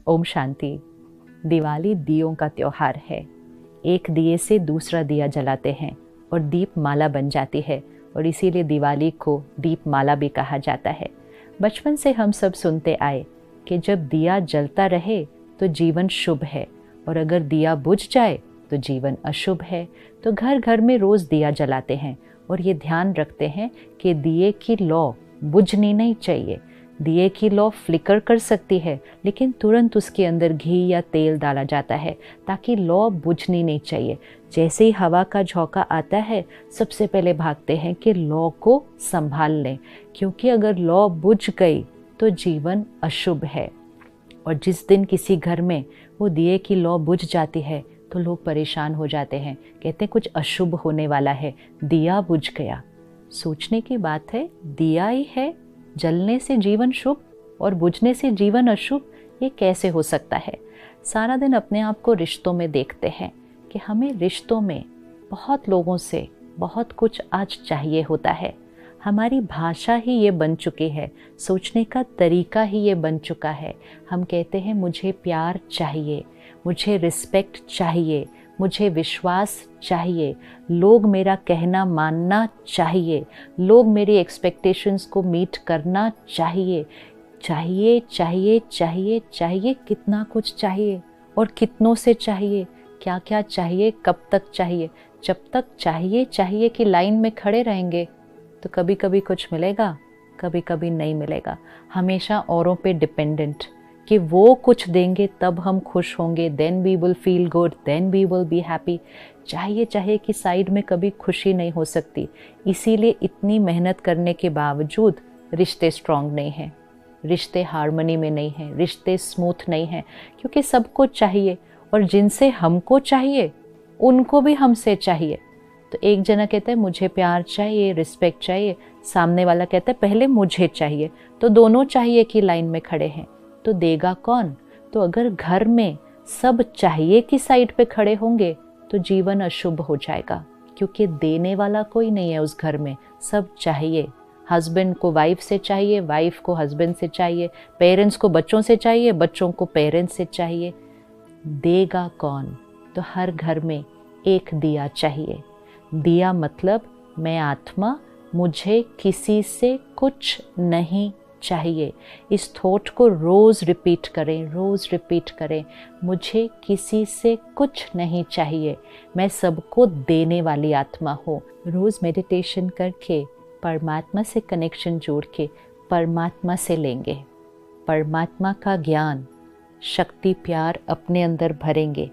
ओम शांति। दिवाली दियों का त्योहार है। एक दिए से दूसरा दिया जलाते हैं और दीप माला बन जाती है और इसीलिए दिवाली को दीप माला भी कहा जाता है। बचपन से हम सब सुनते आए कि जब दिया जलता रहे तो जीवन शुभ है और अगर दिया बुझ जाए तो जीवन अशुभ है। तो घर घर में रोज़ दिया जलाते हैं और ये ध्यान रखते हैं कि दिए की लौ बुझनी नहीं चाहिए। दिए की लौ फ्लिकर कर सकती है लेकिन तुरंत उसके अंदर घी या तेल डाला जाता है ताकि लौ बुझनी नहीं चाहिए। जैसे ही हवा का झोंका आता है सबसे पहले भागते हैं कि लौ को संभाल लें, क्योंकि अगर लौ बुझ गई तो जीवन अशुभ है। और जिस दिन किसी घर में वो दिए की लौ बुझ जाती है तो लोग परेशान हो जाते हैं, कहते हैं कुछ अशुभ होने वाला है, दिया बुझ गया। सोचने की बात है, दिया ही है, जलने से जीवन शुभ और बुझने से जीवन अशुभ, ये कैसे हो सकता है। सारा दिन अपने आप को रिश्तों में देखते हैं कि हमें रिश्तों में बहुत लोगों से बहुत कुछ आज चाहिए होता है। हमारी भाषा ही ये बन चुकी है, सोचने का तरीका ही ये बन चुका है। हम कहते हैं मुझे प्यार चाहिए, मुझे रिस्पेक्ट चाहिए, मुझे विश्वास चाहिए, लोग मेरा कहना मानना चाहिए, लोग मेरी एक्सपेक्टेशंस को मीट करना चाहिए। चाहिए चाहिए चाहिए चाहिए, कितना कुछ चाहिए और कितनों से चाहिए, क्या क्या चाहिए, कब तक चाहिए। जब तक चाहिए चाहिए की लाइन में खड़े रहेंगे तो कभी कभी कुछ मिलेगा, कभी कभी नहीं मिलेगा। हमेशा औरों पे डिपेंडेंट कि वो कुछ देंगे तब हम खुश होंगे, then we will feel good, then we will be happy. चाहिए चाहिए कि साइड में कभी खुशी नहीं हो सकती। इसीलिए इतनी मेहनत करने के बावजूद रिश्ते स्ट्रांग नहीं हैं, रिश्ते हार्मनी में नहीं हैं, रिश्ते स्मूथ नहीं हैं, क्योंकि सबको चाहिए और जिनसे हमको चाहिए उनको भी हमसे चाहिए। तो एक जना कहता है मुझे प्यार चाहिए, रिस्पेक्ट चाहिए, सामने वाला कहता है पहले मुझे चाहिए, तो दोनों चाहिए की लाइन में खड़े हैं। तो देगा कौन? तो अगर घर में सब चाहिए की साइड पे खड़े होंगे तो जीवन अशुभ हो जाएगा, क्योंकि देने वाला कोई नहीं है उस घर में, सब चाहिए। हस्बैंड को वाइफ से चाहिए, वाइफ को हस्बैंड से चाहिए, पेरेंट्स को बच्चों से चाहिए, बच्चों को पेरेंट्स से चाहिए। देगा कौन? तो हर घर में एक दिया चाहिए। दिया मतलब मैं आत्मा, मुझे किसी से कुछ नहीं चाहिए। इस थॉट को रोज़ रिपीट करें, रोज़ रिपीट करें। मुझे किसी से कुछ नहीं चाहिए, मैं सबको देने वाली आत्मा हूँ। रोज़ मेडिटेशन करके परमात्मा से कनेक्शन जोड़ के परमात्मा से लेंगे, परमात्मा का ज्ञान, शक्ति, प्यार अपने अंदर भरेंगे।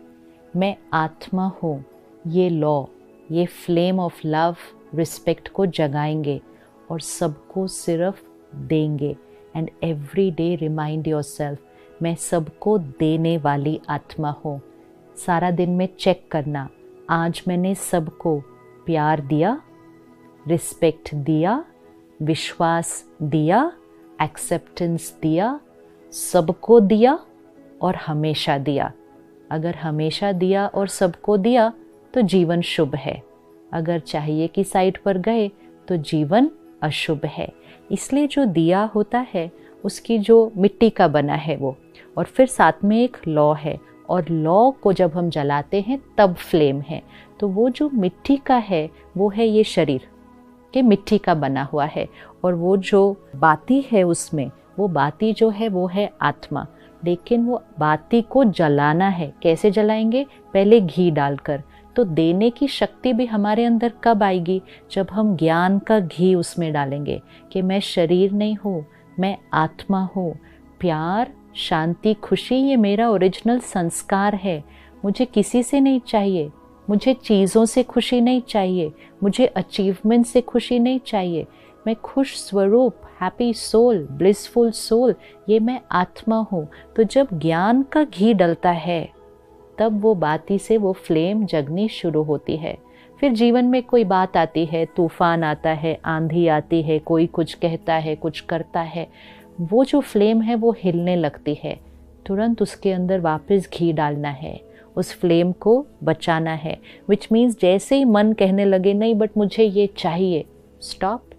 मैं आत्मा हूँ, ये लॉ, ये फ्लेम ऑफ लव, रिस्पेक्ट को जगाएंगे और सबको सिर्फ देंगे। And every day remind yourself, मैं सबको देने वाली आत्मा हूँ। सारा दिन में चेक करना, आज मैंने सबको प्यार दिया, रिस्पेक्ट दिया, विश्वास दिया, एक्सेप्टेंस दिया, सबको दिया और हमेशा दिया। अगर हमेशा दिया और सबको दिया तो जीवन शुभ है। अगर चाहिए की साइड पर गए तो जीवन अशुभ है। इसलिए जो दिया होता है उसकी जो मिट्टी का बना है वो, और फिर साथ में एक लौ है, और लौ को जब हम जलाते हैं तब फ्लेम है। तो वो जो मिट्टी का है वो है ये शरीर के मिट्टी का बना हुआ है, और वो जो बाती है उसमें, वो बाती जो है वो है आत्मा। लेकिन वो बाती को जलाना है, कैसे जलाएंगे? पहले घी डालकर। तो देने की शक्ति भी हमारे अंदर कब आएगी? जब हम ज्ञान का घी उसमें डालेंगे कि मैं शरीर नहीं हूँ, मैं आत्मा हूँ। प्यार, शांति, खुशी ये मेरा ओरिजिनल संस्कार है। मुझे किसी से नहीं चाहिए, मुझे चीज़ों से खुशी नहीं चाहिए, मुझे अचीवमेंट से खुशी नहीं चाहिए। मैं खुश स्वरूप, हैप्पी सोल, ब्लिसफुल सोल, ये मैं आत्मा हूँ। तो जब ज्ञान का घी डलता है तब वो बाती से वो फ्लेम जगनी शुरू होती है। फिर जीवन में कोई बात आती है, तूफान आता है, आंधी आती है, कोई कुछ कहता है, कुछ करता है, वो जो फ्लेम है वो हिलने लगती है। तुरंत उसके अंदर वापस घी डालना है, उस फ्लेम को बचाना है। विच मीन्स जैसे ही मन कहने लगे नहीं बट मुझे ये चाहिए, स्टॉप,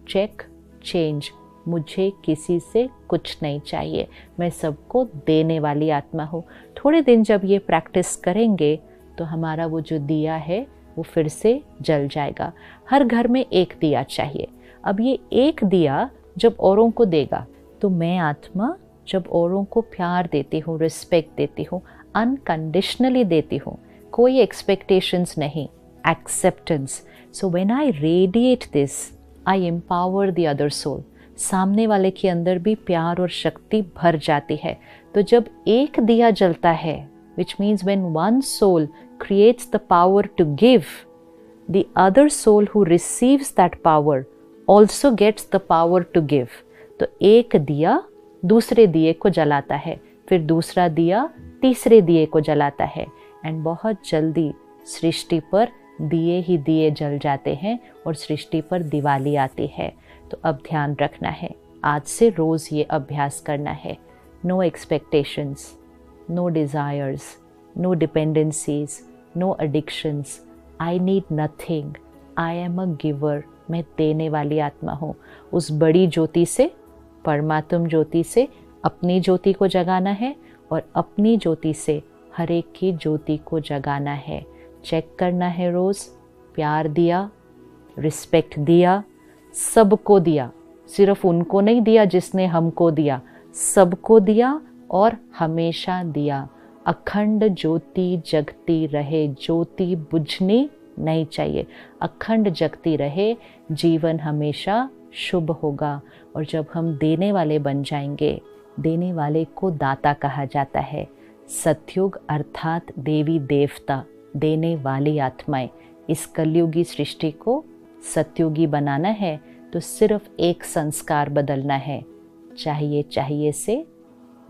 चेक, चेंज। मुझे किसी से कुछ नहीं चाहिए, मैं सबको देने वाली आत्मा हूँ। थोड़े दिन जब ये प्रैक्टिस करेंगे तो हमारा वो जो दिया है वो फिर से जल जाएगा। हर घर में एक दिया चाहिए। अब ये एक दिया जब औरों को देगा तो मैं आत्मा जब औरों को प्यार देती हूँ, रिस्पेक्ट देती हूँ, अनकंडीशनली देती हूँ, कोई एक्सपेक्टेशंस नहीं, acceptance. So when I radiate this I empower the other soul. सामने वाले के अंदर भी प्यार और शक्ति भर जाती है। तो जब एक दिया जलता है, which means when one soul creates the power to give, the other soul who receives that power also gets the power to give. तो एक दिया दूसरे दिए को जलाता है, फिर दूसरा दिया तीसरे दिए को जलाता है, एंड बहुत जल्दी सृष्टि पर दिए ही दिए जल जाते हैं और सृष्टि पर दिवाली आती है। तो अब ध्यान रखना है, आज से रोज़ ये अभ्यास करना है। No expectations, no desires, no dependencies, no addictions. I need nothing. I am a giver. मैं देने वाली आत्मा हूँ। उस बड़ी ज्योति से, परमात्म ज्योति से अपनी ज्योति को जगाना है और अपनी ज्योति से हर एक की ज्योति को जगाना है। चेक करना है रोज़, प्यार दिया, रिस्पेक्ट दिया, सबको दिया, सिर्फ उनको नहीं दिया जिसने हमको दिया, सबको दिया और हमेशा दिया। अखंड ज्योति जगती रहे, ज्योति बुझनी नहीं चाहिए, अखंड जगती रहे, जीवन हमेशा शुभ होगा। और जब हम देने वाले बन जाएंगे, देने वाले को दाता कहा जाता है। सतयुग अर्थात देवी देवता, देने वाली आत्माएं। इस कलयुगी सृष्टि को सतयुगी बनाना है तो सिर्फ एक संस्कार बदलना है, चाहिए से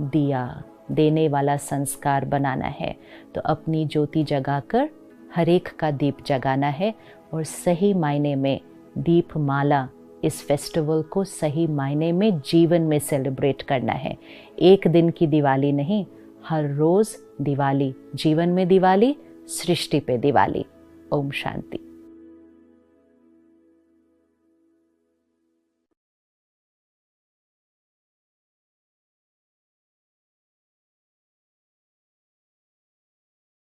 दिया, देने वाला संस्कार बनाना है। तो अपनी ज्योति जगाकर हर एक का दीप जगाना है और सही मायने में दीपमाला, इस फेस्टिवल को सही मायने में जीवन में सेलिब्रेट करना है। एक दिन की दिवाली नहीं, हर रोज़ दिवाली, जीवन में दिवाली, सृष्टि पे दिवाली। ओम शांति।